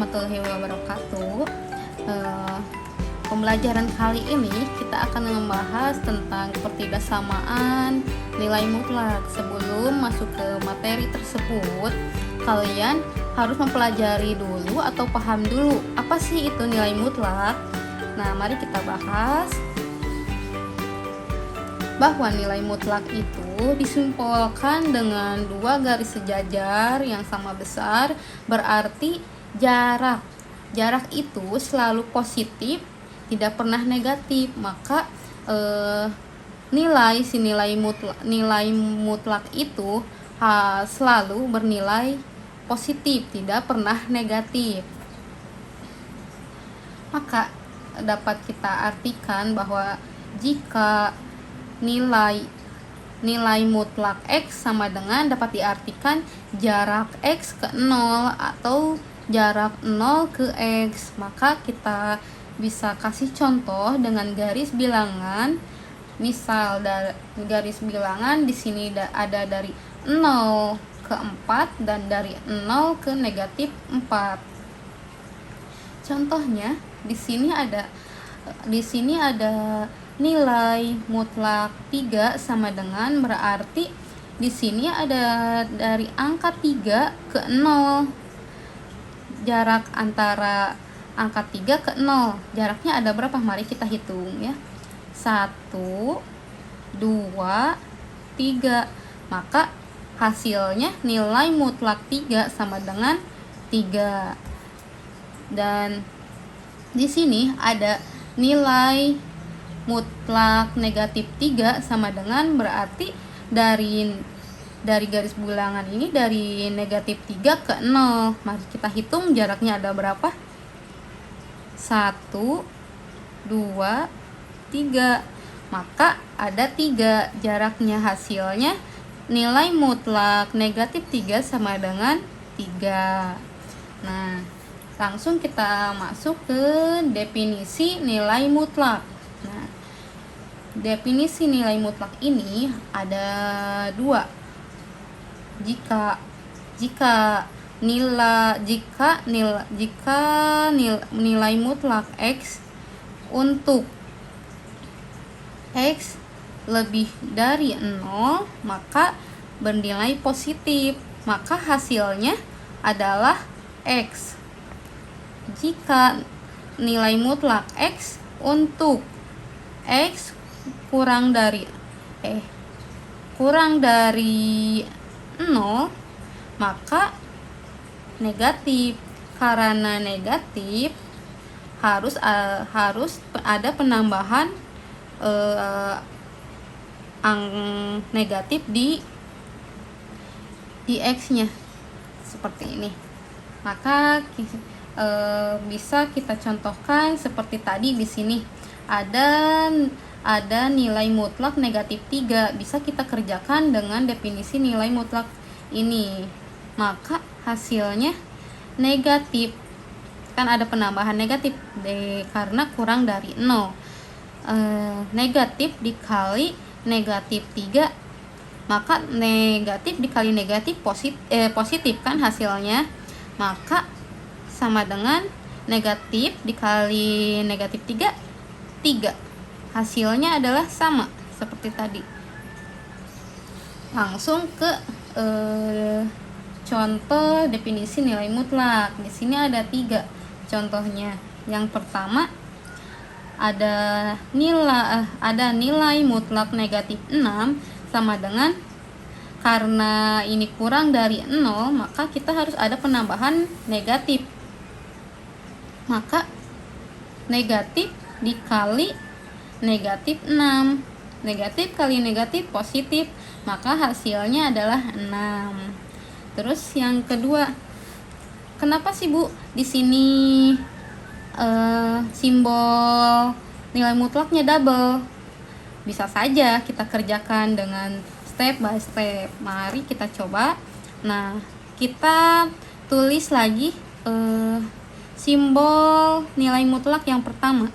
warahmatullahi wabarakatuh. Pembelajaran kali ini kita akan membahas tentang pertidaksamaan nilai mutlak. Sebelum masuk ke materi tersebut, kalian harus mempelajari dulu atau paham dulu apa sih itu nilai mutlak. Nah, mari kita bahas bahwa nilai mutlak itu disimpulkan dengan dua garis sejajar yang sama besar, berarti jarak itu selalu positif, tidak pernah negatif. Maka nilai mutlak itu selalu bernilai positif, tidak pernah negatif. Maka dapat kita artikan bahwa jika nilai mutlak X sama dengan dapat diartikan jarak X ke 0 atau jarak 0 ke X. Maka kita bisa kasih contoh dengan garis bilangan. Misal garis bilangan di sini ada dari 0 ke 4 dan dari 0 ke negatif 4. Contohnya di sini ada nilai mutlak 3 sama dengan, berarti di sini ada dari angka 3 ke 0. Jarak antara angka 3 ke 0, jaraknya ada berapa? Mari kita hitung ya. 1, 2, 3. Maka hasilnya nilai mutlak 3 sama dengan 3. Dan di sini ada nilai mutlak negatif 3 sama dengan, berarti dari garis bilangan ini dari negatif 3 ke 0. Mari kita hitung jaraknya ada berapa? 1, 2, 3. Maka ada 3 jaraknya, hasilnya nilai mutlak negatif 3 sama dengan 3. Nah, langsung kita masuk ke definisi nilai mutlak. Nah, definisi nilai mutlak ini ada 2. Jika nilai mutlak X untuk X lebih dari 0 maka bernilai positif, maka hasilnya adalah X. Jika nilai mutlak X untuk X kurang dari 0 maka negatif. Karena negatif harus ada penambahan negatif di X-nya seperti ini. Maka bisa kita contohkan seperti tadi. Di sini ada nilai mutlak negatif 3, bisa kita kerjakan dengan definisi nilai mutlak ini. Maka hasilnya negatif, kan ada penambahan negatif karena kurang dari 0. Negatif dikali negatif 3, maka negatif dikali negatif positif kan hasilnya. Maka sama dengan negatif dikali negatif 3, 3. Hasilnya adalah sama seperti tadi. Langsung ke contoh definisi nilai mutlak. Di sini ada 3 contohnya. Yang pertama ada nilai mutlak negatif 6 sama dengan, karena ini kurang dari 0 maka kita harus ada penambahan negatif. Maka negatif dikali negatif 6, negatif kali negatif positif, maka hasilnya adalah 6. Terus yang kedua, kenapa sih Bu di sini simbol nilai mutlaknya double? Bisa saja kita kerjakan dengan step by step. Mari kita coba. Nah, kita tulis lagi simbol nilai mutlak yang pertama.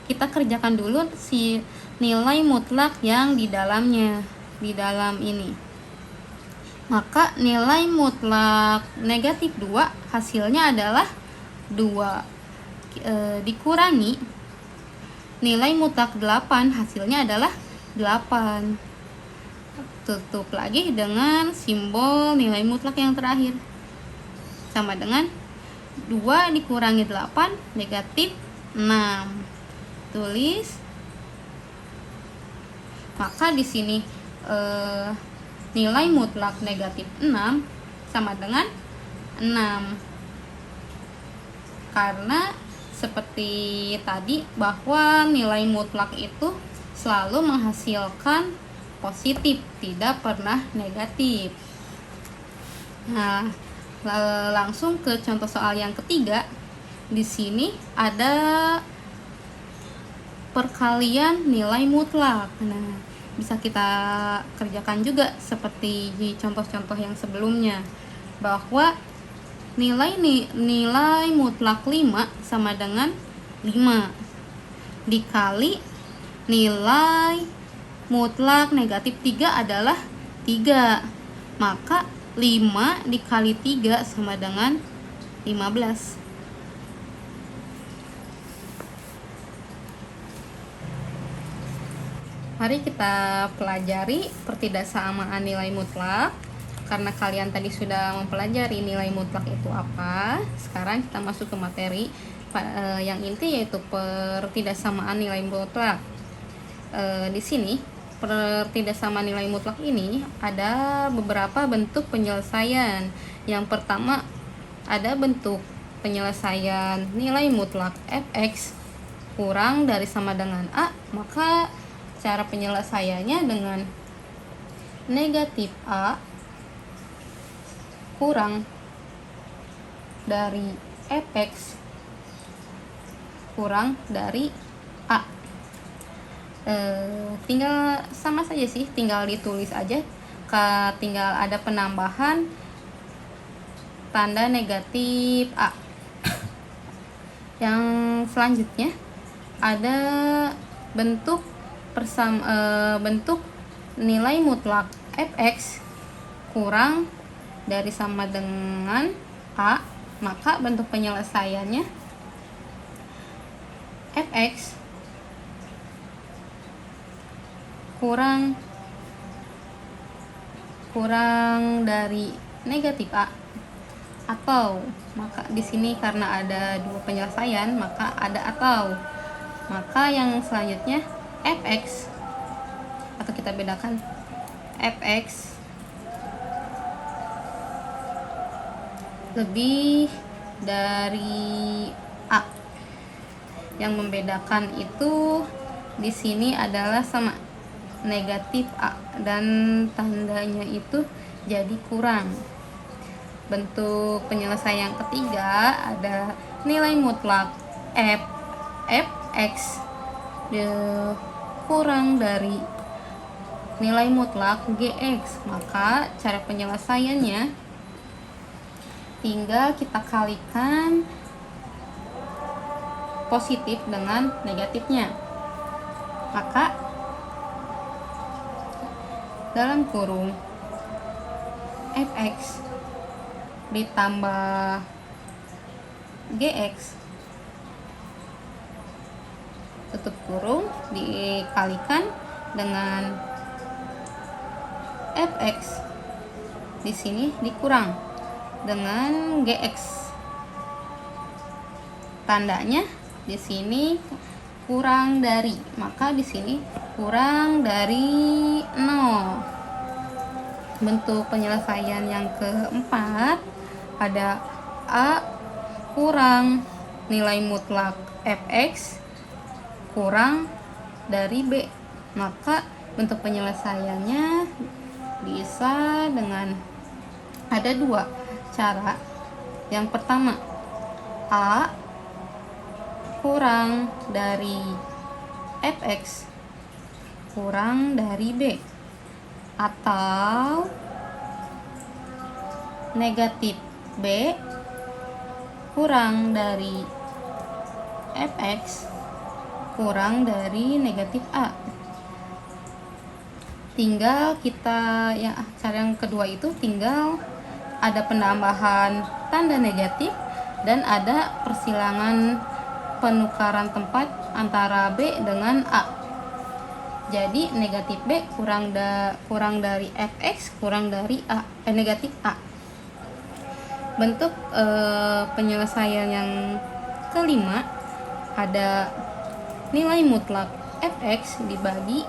Kita kerjakan dulu si nilai mutlak yang di dalamnya, di dalam ini. Maka nilai mutlak negatif 2 hasilnya adalah 2 dikurangi nilai mutlak 8, hasilnya adalah 8. Tutup lagi dengan simbol nilai mutlak yang terakhir, sama dengan 2 dikurangi 8 negatif 6. Tulis. Maka di sini nilai mutlak negatif 6 sama dengan 6. Karena seperti tadi bahwa nilai mutlak itu selalu menghasilkan positif, tidak pernah negatif. Nah, langsung ke contoh soal yang ketiga. Di sini ada perkalian nilai mutlak. Nah, bisa kita kerjakan juga seperti di contoh-contoh yang sebelumnya, bahwa nilai mutlak 5 sama dengan 5 dikali nilai mutlak negatif 3 adalah 3. Maka 5 dikali 3 sama dengan 15. Mari kita pelajari pertidaksamaan nilai mutlak. Karena kalian tadi sudah mempelajari nilai mutlak itu apa, sekarang kita masuk ke materi yang inti, yaitu pertidaksamaan nilai mutlak. Di sini pertidaksamaan nilai mutlak ini ada beberapa bentuk penyelesaian. Yang pertama, ada bentuk penyelesaian nilai mutlak fx kurang dari sama dengan a, maka cara penyelesaiannya dengan negatif a kurang dari fx kurang dari a. Tinggal sama saja sih, tinggal ditulis aja, tinggal ada penambahan tanda negatif a. Yang selanjutnya ada bentuk bentuk nilai mutlak fx kurang dari sama dengan a, maka bentuk penyelesaiannya fx kurang dari negatif a, atau maka di sini karena ada dua penyelesaian maka ada atau, maka yang selanjutnya fx, atau kita bedakan fx lebih dari a. Yang membedakan itu di sini adalah sama negatif a dan tandanya itu jadi kurang. Bentuk penyelesaian yang ketiga ada nilai mutlak fx kurang dari nilai mutlak gx, maka cara penyelesaiannya tinggal kita kalikan positif dengan negatifnya. Maka dalam kurung fx ditambah gx tutup kurung dikalikan dengan fx di sini dikurang dengan gx, tandanya di sini kurang dari, maka di sini kurang dari 0. Bentuk penyelesaian yang keempat ada a kurang nilai mutlak fx kurang dari b, maka bentuk penyelesaiannya bisa dengan ada dua cara. Yang pertama, a kurang dari fx kurang dari b, atau negatif b kurang dari fx kurang dari negatif a. Tinggal kita cara yang kedua itu tinggal ada penambahan tanda negatif dan ada persilangan penukaran tempat antara B dengan A. Jadi negatif B kurang dari fx kurang dari A, negatif A. Bentuk penyelesaian yang kelima ada nilai mutlak fx dibagi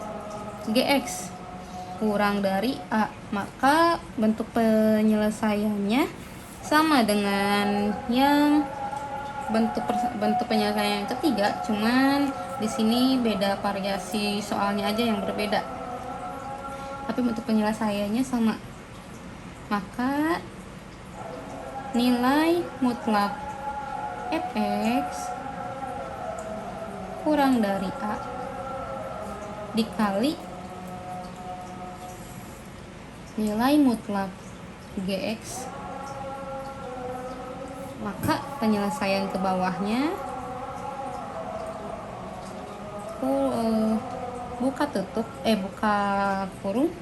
gx kurang dari A. Maka bentuk penyelesaiannya sama dengan yang bentuk penyelesaian yang ketiga, cuman di sini beda variasi soalnya aja yang berbeda. Tapi bentuk penyelesaiannya sama. Maka nilai mutlak fx kurang dari A dikali nilai mutlak gx. Maka penyelesaian ke bawahnya buka kurung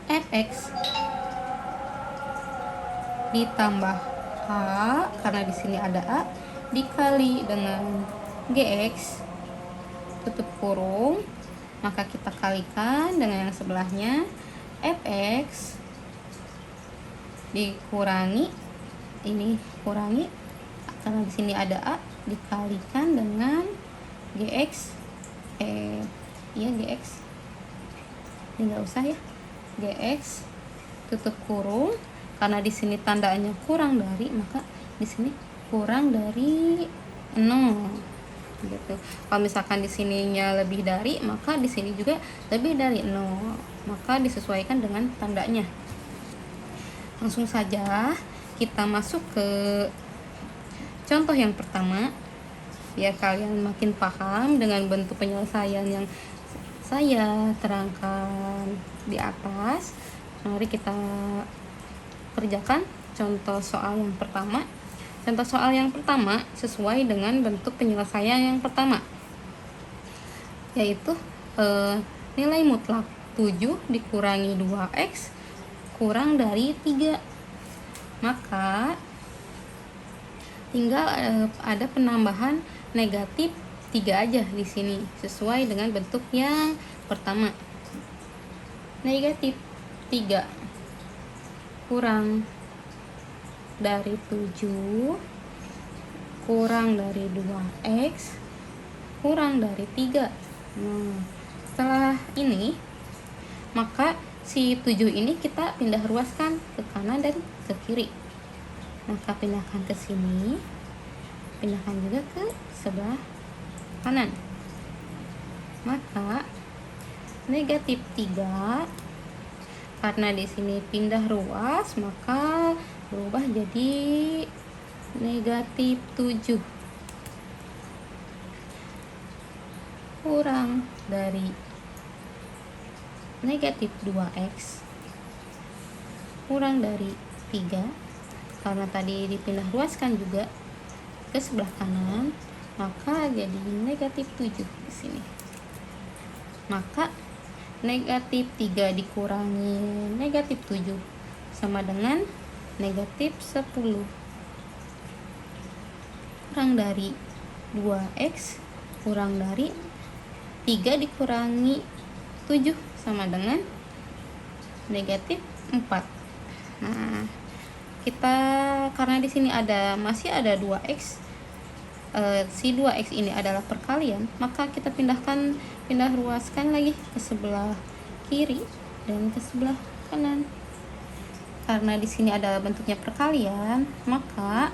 fx ditambah A karena di sini ada A dikali dengan gx tutup kurung, maka kita kalikan dengan yang sebelahnya fx dikurangi ini kurangi karena di sini ada A dikalikan dengan gx gx ini nggak usah ya, gx tutup kurung karena di sini tandanya kurang dari, maka di sini kurang dari 0 gitu. Kalau misalkan di sininya lebih dari, maka di sini juga lebih dari 0, maka disesuaikan dengan tandanya. Langsung saja kita masuk ke contoh yang pertama biar kalian makin paham dengan bentuk penyelesaian yang saya terangkan di atas. Mari kita kerjakan contoh soal yang pertama. Contoh soal yang pertama sesuai dengan bentuk penyelesaian yang pertama, yaitu nilai mutlak 7 dikurangi 2x kurang dari 3. Maka tinggal ada penambahan negatif 3 aja di sini sesuai dengan bentuk yang pertama. Negatif 3 kurang dari 7 kurang dari 2x kurang dari 3. Setelah ini maka si 7 ini kita pindah ruaskan ke kanan dan ke kiri. Maka pindahkan ke sini, pindahkan juga ke sebelah kanan. Maka negatif 3 karena di sini pindah ruas, maka berubah jadi negatif 7 kurang dari negatif 2x kurang dari 3. Karena tadi dipindah ruaskan juga ke sebelah kanan, maka jadi negatif 7 di sini. Maka negatif 3 dikurangi negatif 7 sama dengan negatif 10 kurang dari 2x kurang dari 3 dikurangi 7 sama dengan negatif 4. Nah, kita karena di sini masih ada 2x, si 2x ini adalah perkalian, maka kita pindah ruaskan lagi ke sebelah kiri dan ke sebelah kanan. Karena di sini ada bentuknya perkalian, maka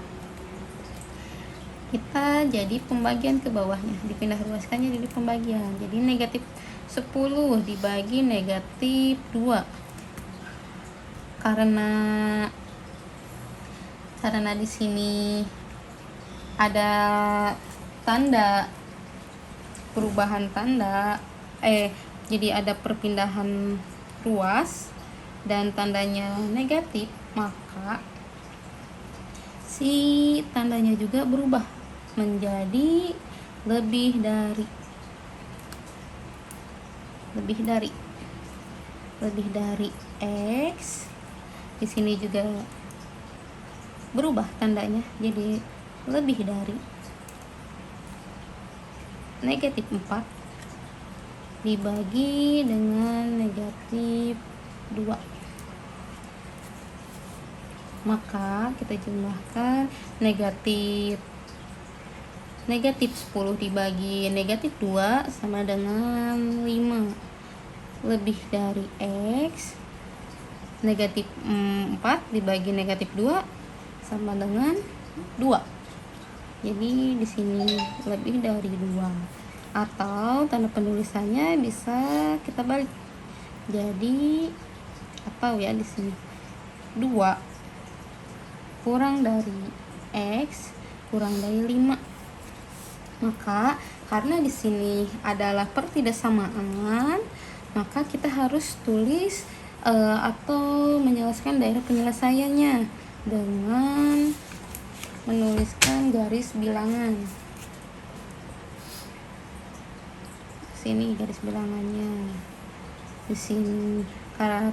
kita jadi pembagian ke bawahnya, dipindah ruaskannya jadi pembagian. Jadi negatif 10 dibagi negatif 2. Karena di sini ada tanda perubahan tanda, jadi ada perpindahan ruas dan tandanya negatif, maka si tandanya juga berubah menjadi lebih dari x. Di sini juga berubah tandanya jadi lebih dari negatif 4 dibagi dengan negatif 2. Maka kita jumlahkan negatif 10 dibagi negatif 2 sama dengan 5 lebih dari X. Negatif 4 dibagi negatif 2 sama dengan 2. Jadi di sini lebih dari 2. Atau tanda penulisannya bisa kita balik. Jadi atau ya di sini 2 kurang dari X kurang dari 5. Maka karena di sini adalah pertidaksamaan, maka kita harus tulis atau menyelesaikan daerah penyelesaiannya dengan menuliskan garis bilangan. Sini garis bilangannya di sini. Karena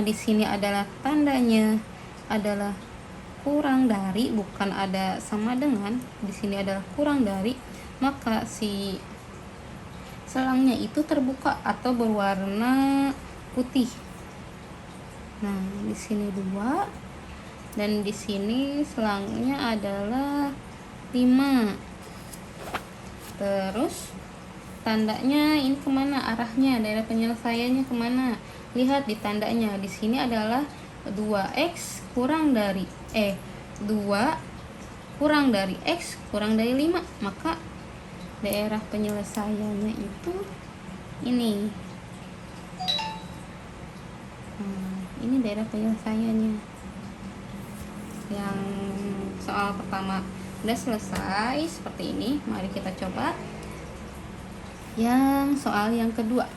di sini adalah tandanya adalah kurang dari, bukan ada sama dengan. Di sini adalah kurang dari, maka si selangnya itu terbuka atau berwarna putih. Nah, di sini 2 dan di sini selangnya adalah 5. Terus tandanya ini kemana arahnya, daerah penyelesaiannya kemana? Lihat di tandanya, di sini adalah 2x kurang dari 2 kurang dari x kurang dari 5, maka daerah penyelesaiannya itu ini. Ini daerah penyelesaiannya. Yang soal pertama udah selesai seperti ini. Mari kita coba yang soal yang kedua,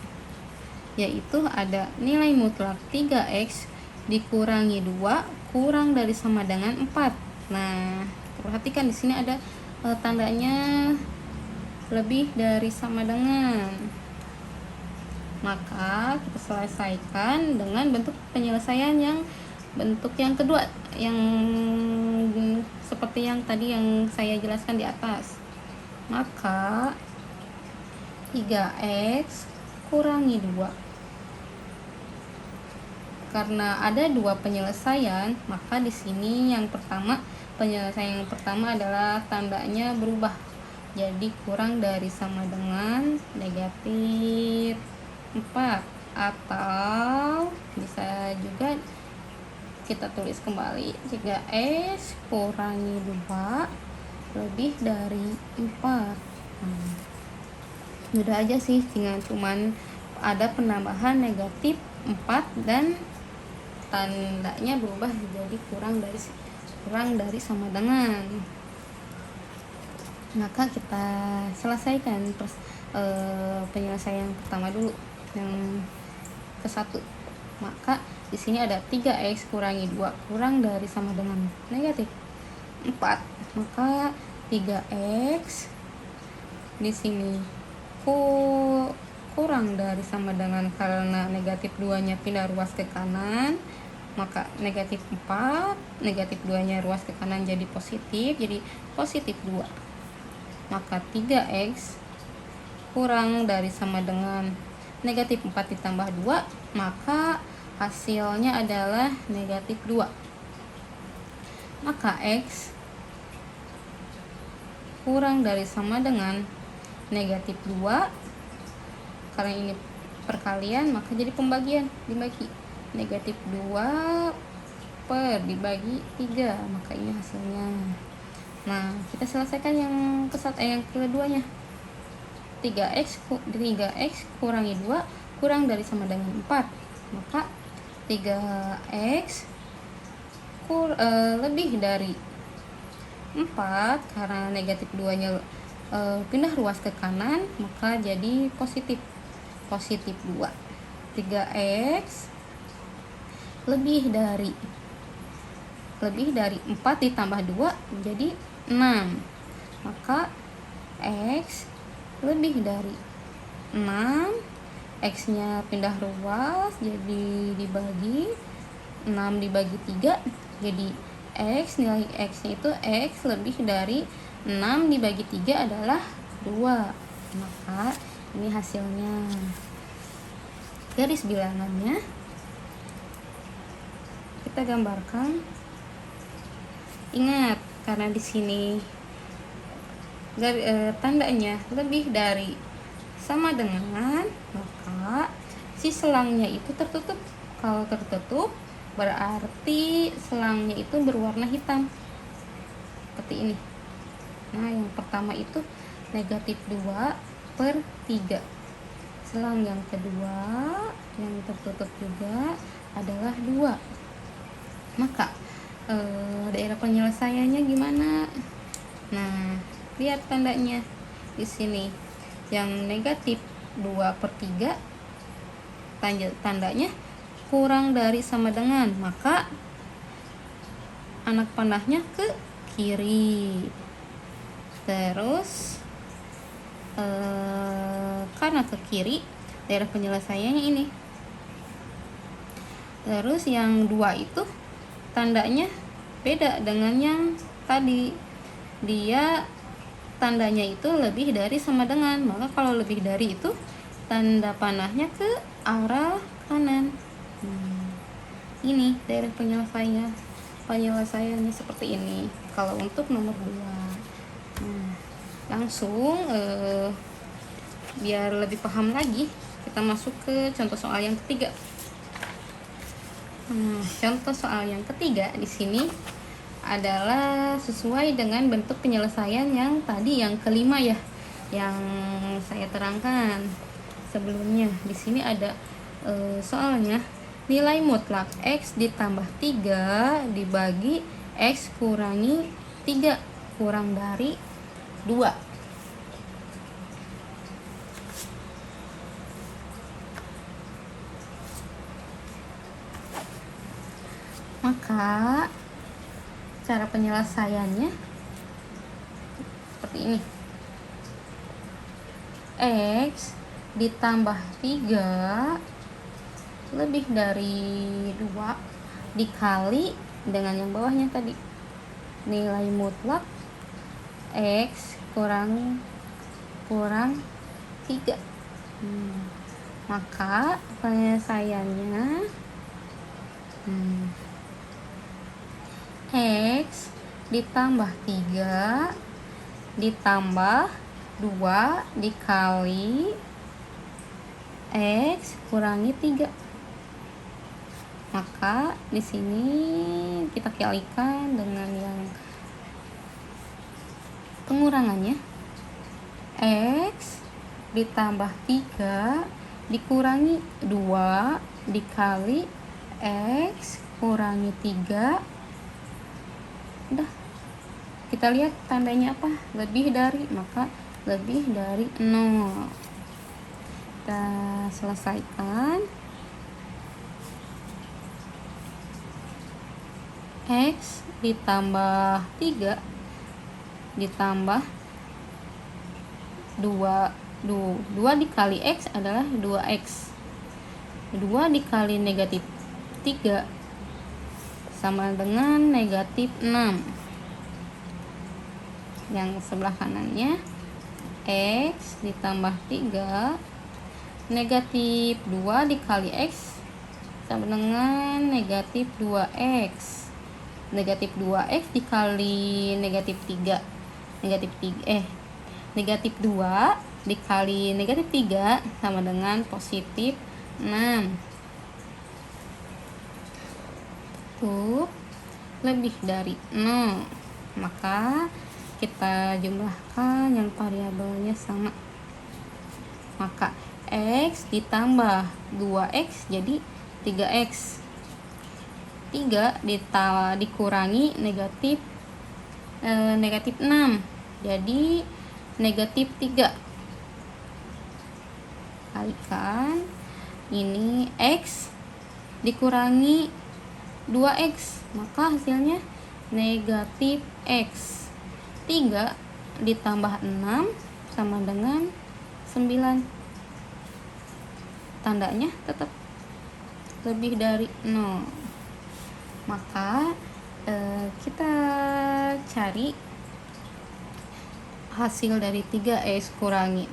yaitu ada nilai mutlak 3x dikurangi 2 kurang dari sama dengan 4. Nah, perhatikan di sini ada tandanya lebih dari sama dengan. Maka kita selesaikan dengan bentuk penyelesaian yang bentuk yang kedua, yang seperti yang tadi yang saya jelaskan di atas. Maka 3x kurangi 2. Karena ada 2 penyelesaian, maka di sini yang pertama, penyelesaian yang pertama adalah tandanya berubah. Jadi kurang dari sama dengan negatif 4. Atau bisa juga kita tulis kembali 3x kurangi 2 lebih dari 4. Mudah aja sih, tinggal cuman ada penambahan negatif 4 dan tandanya berubah jadi kurang dari sama dengan. Maka kita selesaikan penyelesaian pertama dulu, yang ke-1. Maka di sini ada 3x kurangi 2 kurang dari sama dengan negatif 4. Maka 3x di sini kurang dari sama dengan, karena negatif 2 nya pindah ruas ke kanan, maka negatif 4, negatif 2 nya ruas ke kanan jadi positif 2. Maka 3x kurang dari sama dengan negatif 4 ditambah 2, maka hasilnya adalah negatif 2. Maka x kurang dari sama dengan negatif 2, karena ini perkalian maka jadi pembagian, dibagi negatif 2 per dibagi 3, maka ini hasilnya. Nah, kita selesaikan yang keduanya. 3x kurangi 2 kurang dari sama dengan 4, maka 3x lebih dari 4, karena negatif 2 nya pindah ruas ke kanan, maka jadi positif 2. 3x lebih dari 4 ditambah 2 jadi 6, maka x lebih dari 6, x nya pindah ruas jadi dibagi 6 dibagi 3 jadi X, nilai X nya itu X lebih dari 6 dibagi 3 adalah 2. Maka ini hasilnya. Garis bilangannya kita gambarkan. Ingat, karena di sini tandanya lebih dari sama dengan, maka si selangnya itu tertutup. Kalau tertutup berarti selangnya itu berwarna hitam seperti ini. Nah, yang pertama itu negatif 2/3. Selang yang kedua yang tertutup juga adalah 2. Maka daerah penyelesaiannya gimana? Nah, lihat tandanya di sini. Yang negatif 2/3 tandanya kurang dari sama dengan, maka anak panahnya ke kiri. Terus karena ke kiri, daerah penyelesaiannya ini. Terus yang 2 itu tandanya beda dengan yang tadi. Dia tandanya itu lebih dari sama dengan, maka kalau lebih dari itu tanda panahnya ke arah kanan. Ini daerah penyelesaiannya seperti ini kalau untuk nomor 2. Langsung biar lebih paham lagi, kita masuk ke contoh soal yang ketiga. Contoh soal yang ketiga di sini adalah sesuai dengan bentuk penyelesaian yang tadi, yang kelima ya, yang saya terangkan sebelumnya. Di sini ada soalnya nilai mutlak X ditambah 3 dibagi X kurangi 3 kurang dari 2. Maka cara penyelesaiannya seperti ini. X ditambah 3 lebih dari 2 dikali dengan yang bawahnya tadi, nilai mutlak X kurang 3. Maka penyelesaiannya X ditambah 3 ditambah 2 dikali X kurangi 3. Maka di sini kita kalikan dengan yang pengurangannya. X ditambah 3 dikurangi 2 dikali X kurangi 3. Udah, kita lihat tandanya apa, lebih dari, maka lebih dari 0. Kita selesaikan. X ditambah 3 ditambah 2 dikali X adalah 2X. 2 dikali negatif 3 sama dengan negatif 6. Yang sebelah kanannya X ditambah 3 negatif 2 dikali X sama dengan negatif 2X. Negatif 2X dikali negatif 3. Negatif 2 dikali negatif 3 sama dengan positif 6. Lebih dari 0, maka kita jumlahkan yang variabelnya sama. Maka X ditambah 2X jadi 3X. 3 dikurangi negatif 6 jadi negatif 3. Kalikan ini X dikurangi 2X, maka hasilnya negatif X. 3 ditambah 6 sama dengan 9. Tandanya tetap lebih dari 0. Maka kita cari hasil dari 3x kurangi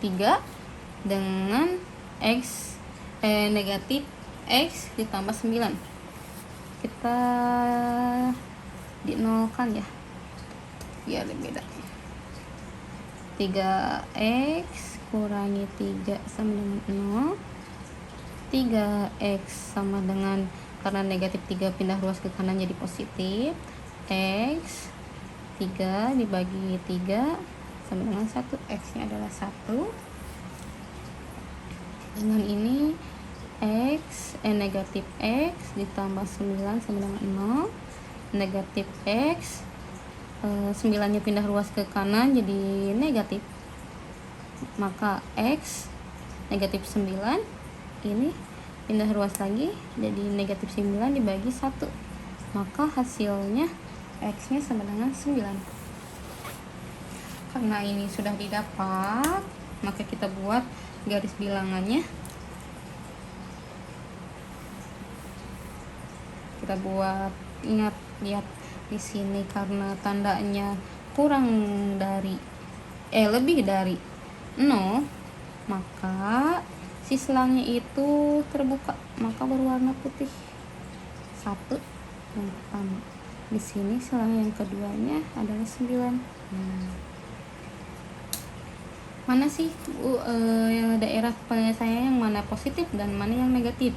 3 dengan x negatif x ditambah 9. Kita dinolkan ya, biar beda. 3x kurangi 3 sama dengan 0. 3x sama dengan, karena negatif 3 pindah ruas ke kanan jadi positif, x 3 dibagi 3 sama dengan 1. X nya adalah 1. Dengan ini negatif x ditambah 9 sama dengan 0. Negatif x 9 nya pindah ruas ke kanan jadi negatif, maka x negatif 9 ini pindah ruas lagi jadi negatif 9 dibagi 1, maka hasilnya x nya sama dengan 9. Karena ini sudah didapat, maka kita buat garis bilangannya. Kita buat, ingat, lihat di sini karena tandanya kurang dari lebih dari 0, maka si selangnya itu terbuka, maka berwarna putih. 1 yang pertama. Di sini selang yang keduanya adalah 9. Mana sih daerah penyelesaian yang mana positif dan mana yang negatif?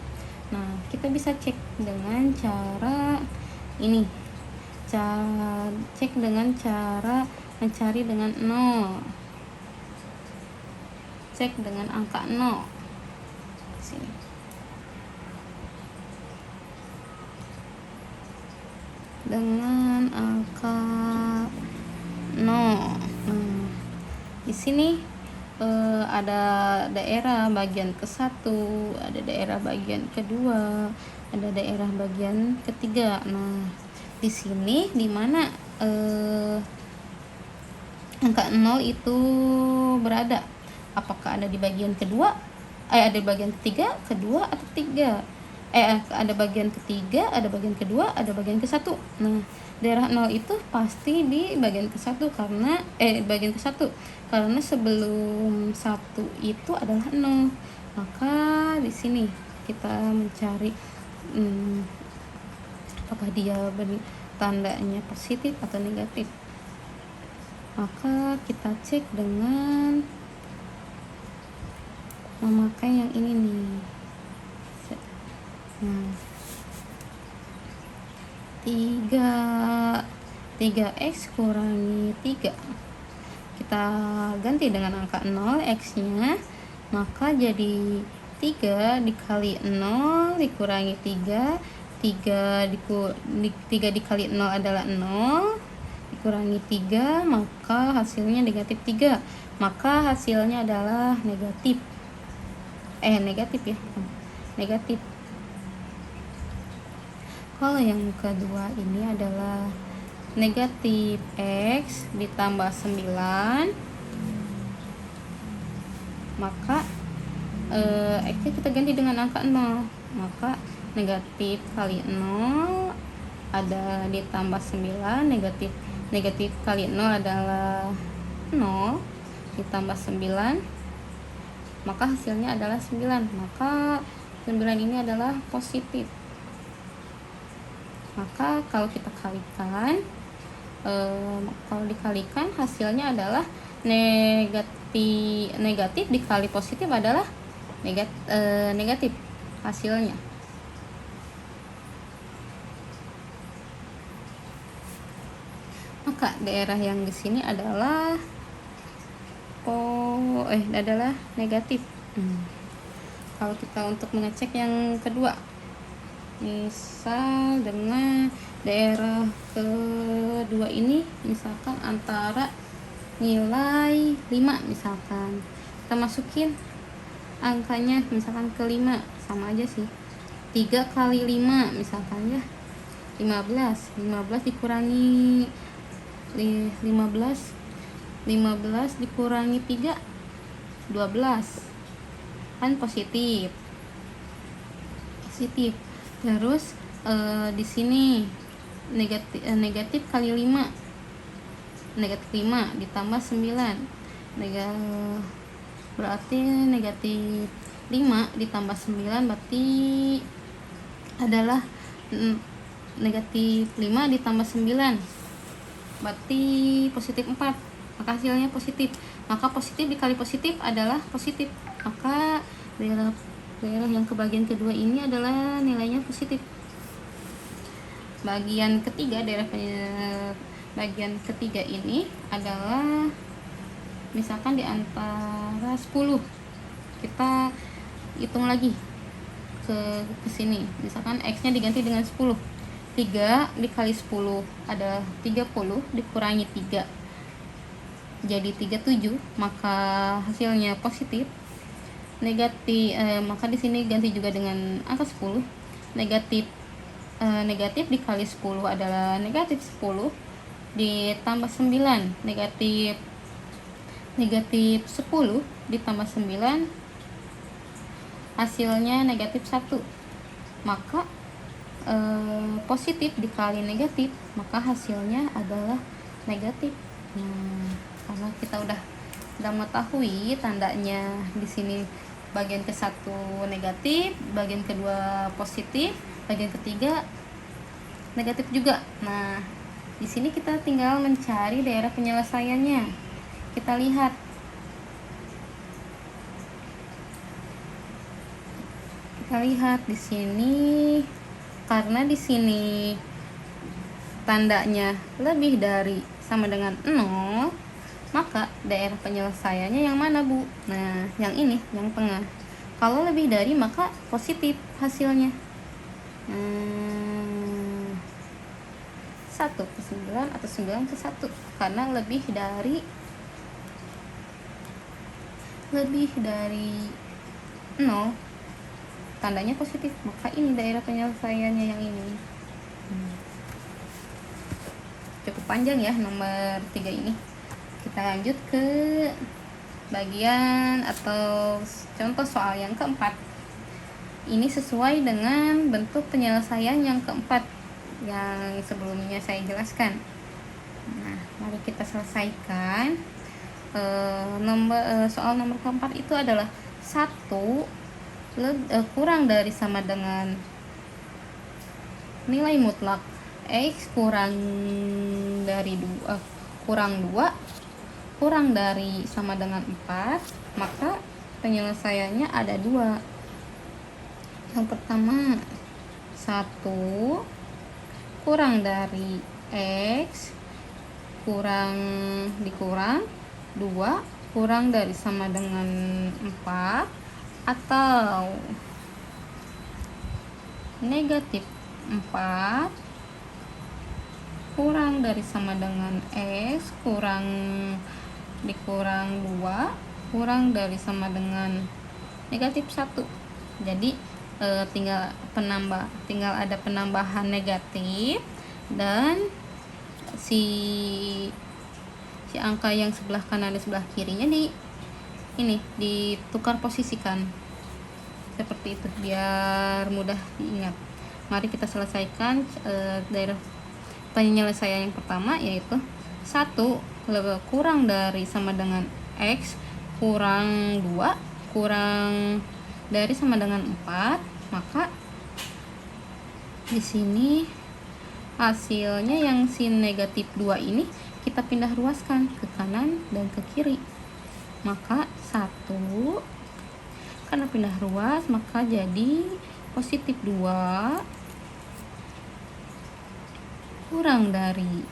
Nah, kita bisa cek dengan cara ini. Cek dengan cara mencari dengan 0. Cek dengan angka 0. Sini. Dengan angka 0. Di sini ada daerah bagian ke-1, ada daerah bagian kedua, ada daerah bagian ketiga. Nah, di sini di mana angka 0 itu berada? Apakah ada di bagian kedua? Ada di bagian ketiga, kedua, atau tiga? Ada bagian ketiga, ada bagian kedua, ada bagian ke-1. Nah, daerah 0 itu pasti di bagian ke-1 karena bagian ke-1 karena sebelum 1 itu adalah 0. Maka di sini kita mencari apakah dia tandanya positif atau negatif. Maka kita cek dengan memakai yang ini nih. Nah, 3x kurangi 3 kita ganti dengan angka 0 x nya, maka jadi 3 dikali 0 dikurangi 3 dikali 0 adalah 0 dikurangi 3, maka hasilnya negatif 3, maka hasilnya adalah negatif negatif. Kalau yang kedua ini adalah negatif x ditambah 9, maka x nya kita ganti dengan angka 0, maka negatif kali 0 ada ditambah 9, negatif kali 0 adalah 0 ditambah 9, maka hasilnya adalah 9, maka 9 ini adalah positif. Maka kalau kita kalikan, kalau dikalikan hasilnya adalah negatif dikali positif adalah negatif hasilnya. Maka daerah yang di sini adalah negatif. Kalau kita untuk mengecek yang kedua, misal dengan daerah kedua ini misalkan antara nilai 5, misalkan kita masukin angkanya misalkan ke 5, sama aja sih, 3 kali 5 misalkan ya 15 dikurangi 15 dikurangi 3 12 kan positif. Terus di sini negatif kali 5, negatif 5 ditambah 9, berarti negatif 5 ditambah 9 berarti adalah negatif 5 ditambah 9 berarti positif 4, maka hasilnya positif. Maka positif dikali positif adalah positif, maka daerah yang ke bagian kedua ini adalah nilainya positif. Bagian ketiga, bagian ketiga ini adalah misalkan di antara 10, kita hitung lagi ke sini, misalkan x nya diganti dengan 10, 3 dikali 10 ada 30 dikurangi 3 jadi 37, maka hasilnya positif. Negatif maka di sini ganti juga dengan angka 10. Negatif dikali 10 adalah negatif 10 ditambah 9, negatif 10 ditambah 9 hasilnya negatif 1, maka positif dikali negatif maka hasilnya adalah negatif. Karena kita udah mengetahui tandanya di sini, bagian ke-1 negatif, bagian kedua positif, bagian ketiga negatif juga. Nah, di sini kita tinggal mencari daerah penyelesaiannya. Kita lihat. Di sini, karena di sini tandanya lebih dari sama dengan 0, maka daerah penyelesaiannya yang mana, Bu? Nah, yang ini, yang tengah. Kalau lebih dari maka positif hasilnya. 1 ke 9 atau 9 ke 1, karena lebih dari 0 tandanya positif, maka ini daerah penyelesaiannya yang ini. Cukup panjang ya nomor 3 ini. Kita lanjut ke bagian atau contoh soal yang keempat. Ini sesuai dengan bentuk penyelesaian yang keempat yang sebelumnya saya jelaskan. Nah, mari kita selesaikan. Soal nomor keempat itu adalah 1 kurang dari sama dengan nilai mutlak x kurang dari 2 kurang dari sama dengan 4, maka penyelesaiannya ada 2. Yang pertama 1 kurang dari x dikurang 2 kurang dari sama dengan 4, atau negatif 4 kurang dari sama dengan x dikurang 2 kurang dari sama dengan negatif 1. Jadi tinggal ada penambahan negatif, dan si angka yang sebelah kanan dan sebelah kirinya ditukar posisikan seperti itu biar mudah diingat. Mari kita selesaikan daerah penyelesaian yang pertama, yaitu 1 kurang dari sama dengan x kurang 2 kurang dari sama dengan 4, maka di sini hasilnya yang si negatif 2 ini kita pindah ruaskan ke kanan dan ke kiri. Maka 1 karena pindah ruas maka jadi positif 2 kurang dari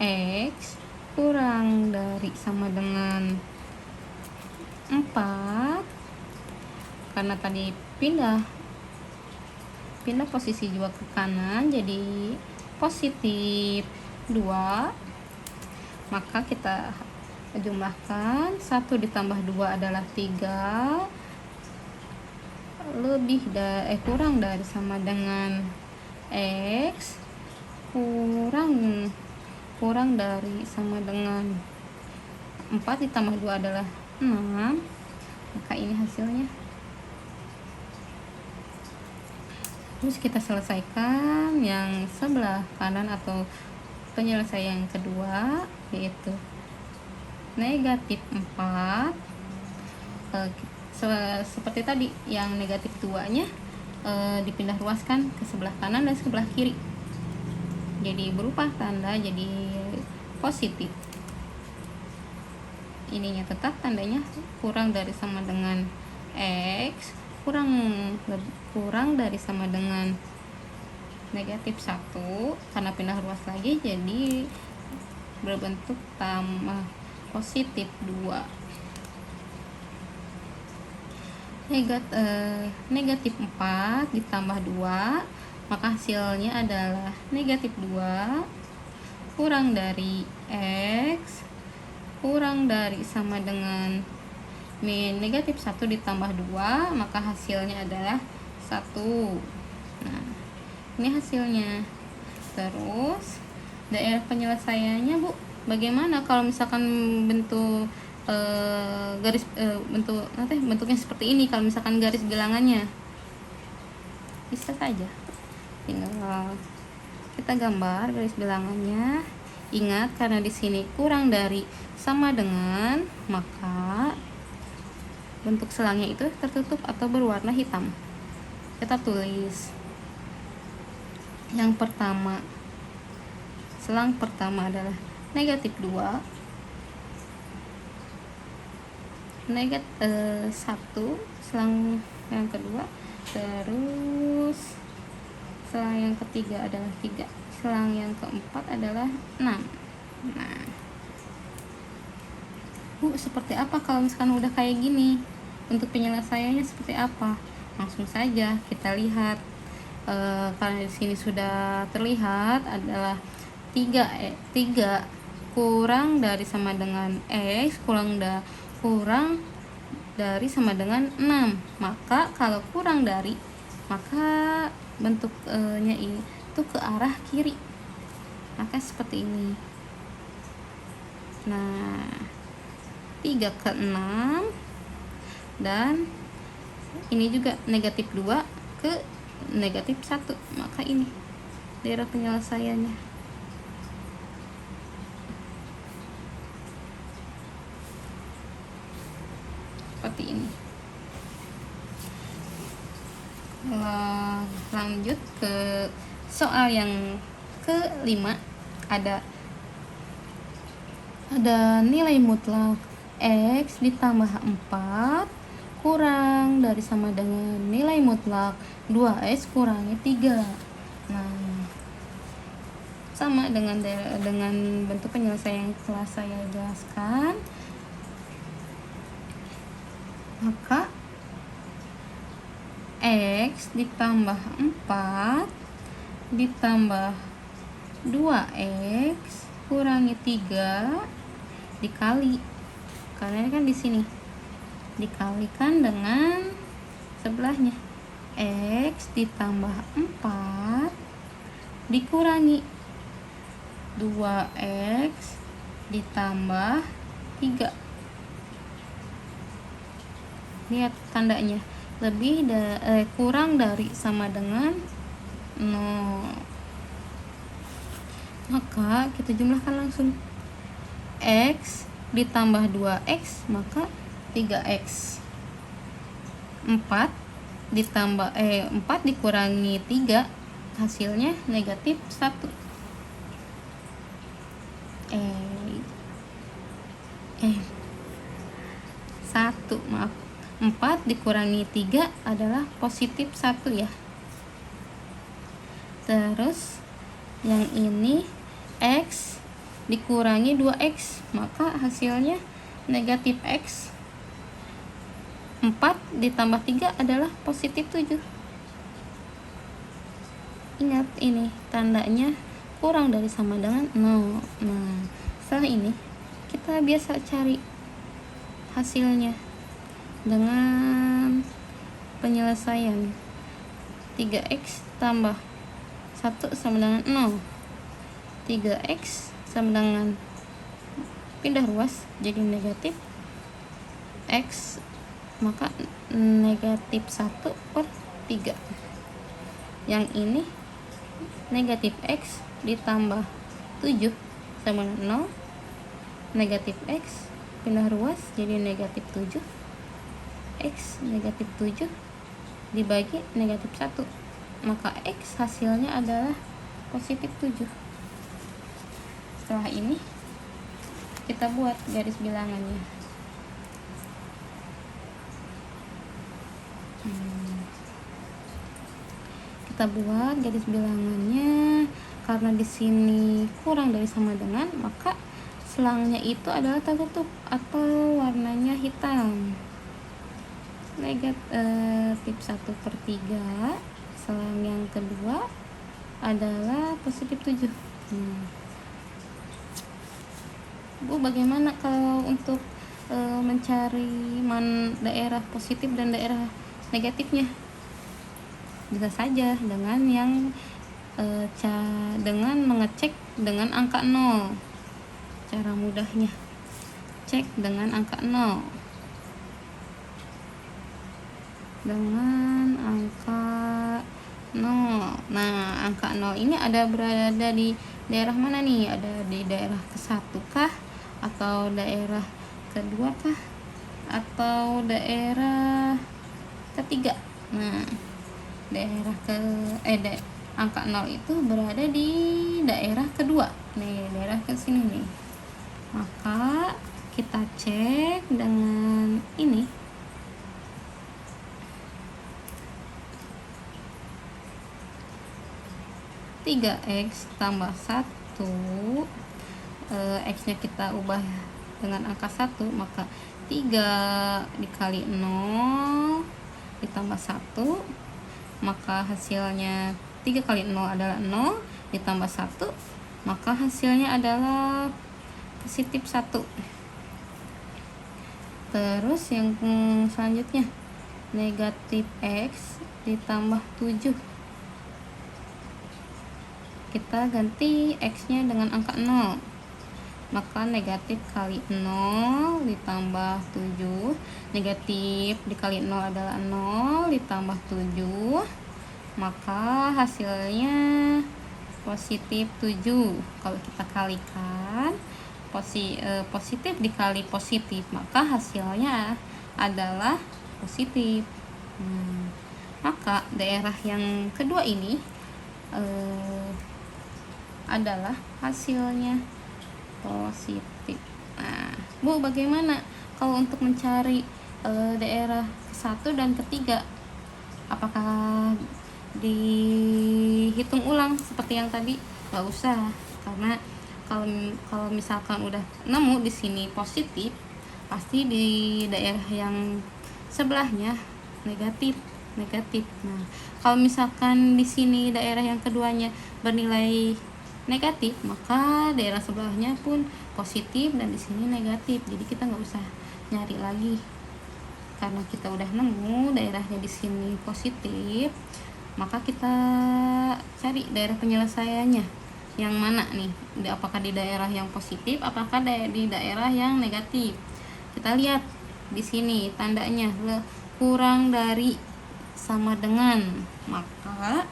x kurang dari sama dengan 4, karena tadi pindah posisi juga ke kanan jadi positif 2, maka kita jumlahkan 1 ditambah 2 adalah 3, kurang dari sama dengan x kurang dari sama dengan 4 ditambah 2 adalah 6, maka ini hasilnya. Terus kita selesaikan yang sebelah kanan atau penyelesaian yang kedua, yaitu negatif 4. Seperti tadi, yang negatif 2 nya dipindah ruaskan ke sebelah kanan dan sebelah kiri, jadi berubah tanda jadi positif. Ininya tetap tandanya kurang dari sama dengan X, kurang dari sama dengan negatif 1, karena pindah ruas lagi jadi berbentuk tambah positif 2. Negatif 4 ditambah 2, maka hasilnya adalah negatif 2 kurang dari X kurang dari sama dengan negatif 1 ditambah 2, maka hasilnya adalah 1. Nah, ini hasilnya. Terus daerah penyelesaiannya, Bu, bagaimana kalau misalkan bentuk bentuknya seperti ini? Kalau misalkan garis bilangannya, bisa saja tinggal kita gambar garis bilangannya. Ingat, karena di sini kurang dari sama dengan, maka bentuk selangnya itu tertutup atau berwarna hitam. Kita tulis yang pertama, selang pertama adalah negatif 2, negatif 1, selang yang kedua, terus selang yang ketiga adalah 3, selang yang keempat adalah 6. Nah, Bu, seperti apa kalau misalkan udah kayak gini? Untuk penyelesaiannya seperti apa? Langsung saja kita lihat. Karena di sini sudah terlihat adalah 3 kurang dari sama dengan X kurang dari sama dengan 6. Maka kalau kurang dari, maka bentuknya itu ke arah kiri, maka seperti ini. Nah, 3 ke 6, dan ini juga negatif 2 ke negatif 1, maka ini daerah penyelesaiannya. Seperti ini. Lanjut ke soal yang kelima. Ada nilai mutlak X ditambah 4 kurang dari sama dengan nilai mutlak 2X kurangi 3. Nah, sama dengan bentuk penyelesaian yang telah saya jelaskan. Maka X ditambah 4 ditambah 2X kurangi 3 dikali, karena kan di sini dikalikan dengan sebelahnya, X ditambah 4 dikurangi 2X ditambah 3. Lihat tandanya, kurang dari sama dengan 0. Maka kita jumlahkan langsung. X ditambah 2X maka 3X. 4 dikurangi 3 hasilnya negatif 1. 1, maaf. 4 dikurangi 3 adalah positif 1 ya. Terus yang ini X dikurangi 2X, maka hasilnya negatif X. 4 ditambah 3 adalah positif 7. Ingat, ini tandanya kurang dari sama dengan 0. Nah, setelah ini kita biasa cari hasilnya dengan penyelesaian 3X tambah 1 sama dengan 0. 3X sama dengan pindah ruas jadi negatif X, maka negatif 1/3. Yang ini negatif X ditambah 7 sama dengan 0. Negatif X pindah ruas jadi negatif 7. X negatif 7 dibagi negatif 1, maka X hasilnya adalah positif 7. Setelah ini kita buat garis bilangannya. Kita buat garis bilangannya. Karena di sini kurang dari sama dengan, maka selangnya itu adalah tertutup atau warnanya hitam. Negatif 1/3. Selang yang kedua adalah positif 7. Bu, bagaimana kalau untuk mencari daerah positif dan daerah negatifnya? Bisa saja dengan dengan mengecek dengan angka 0. Cara mudahnya, cek dengan angka 0. Dengan angka 0. Nah, angka 0 ini berada di daerah mana nih? Ada di daerah ke-1 kah? Atau daerah kedua kah? Atau daerah ketiga? Nah, angka 0 itu berada di daerah kedua. Nih, daerah ke sini nih. Maka kita cek dengan ini. Tiga X tambah 1. X-nya kita ubah dengan angka 1, maka 3 dikali 0 ditambah 1, maka hasilnya 3 kali 0 adalah 0 ditambah 1, maka hasilnya adalah positif 1. Terus yang selanjutnya, negatif X ditambah 7. Kita ganti X-nya dengan angka 0, maka negatif kali 0 ditambah 7. Negatif dikali 0 adalah 0 ditambah 7, maka hasilnya positif 7. Kalau kita kalikan positif dikali positif, maka hasilnya adalah positif. Maka daerah yang kedua ini adalah hasilnya positif. Nah, Bu, bagaimana kalau untuk mencari daerah ke-1 dan ke-3? Apakah dihitung ulang seperti yang tadi? Nggak usah, karena kalau misalkan udah nemu di sini positif, pasti di daerah yang sebelahnya negatif. Nah, kalau misalkan di sini daerah yang keduanya bernilai negatif, maka daerah sebelahnya pun positif dan di sini negatif. Jadi kita nggak usah nyari lagi, karena kita udah nemu daerahnya di sini positif, maka kita cari daerah penyelesaiannya yang mana nih? Apakah di daerah yang positif, apakah di daerah yang negatif? Kita lihat di sini tandanya kurang dari sama dengan, maka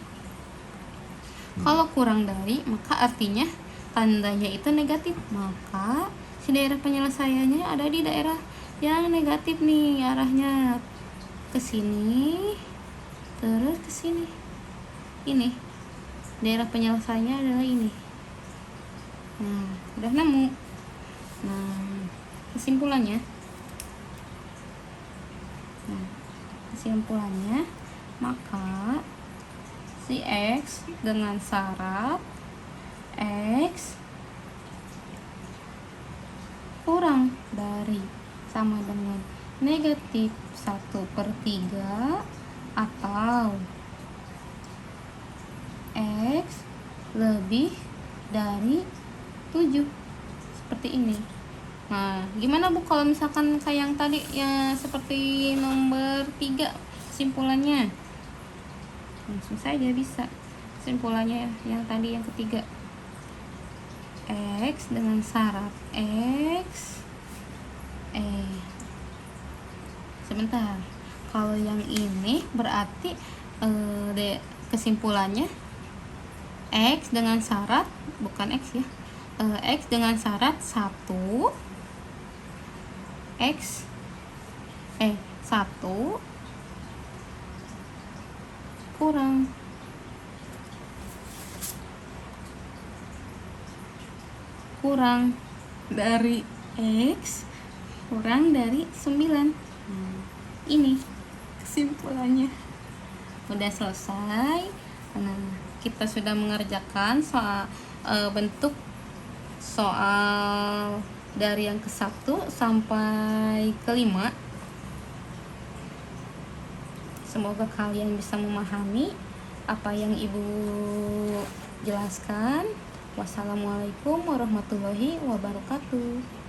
kalau kurang dari, maka artinya tandanya itu negatif, maka si daerah penyelesaiannya ada di daerah yang negatif nih, arahnya ke sini terus ke sini. Ini daerah penyelesaiannya adalah ini. Nah, udah nemu. Nah, kesimpulannya maka si X dengan syarat X kurang dari sama dengan negatif 1/3 atau X lebih dari 7, seperti ini. Nah, gimana Bu kalau misalkan kayak yang tadi ya, seperti nomor 3 kesimpulannya? Langsung saja bisa. Kesimpulannya yang tadi yang ketiga, X dengan syarat X sebentar, kalau yang ini berarti Kesimpulannya, X dengan syarat, bukan X ya, X dengan syarat 1 kurang dari X kurang dari 9. Ini kesimpulannya. Udah selesai. Nah, kita sudah mengerjakan soal bentuk soal dari yang ke-1 sampai ke-5. Semoga kalian bisa memahami apa yang Ibu jelaskan. Wassalamualaikum warahmatullahi wabarakatuh.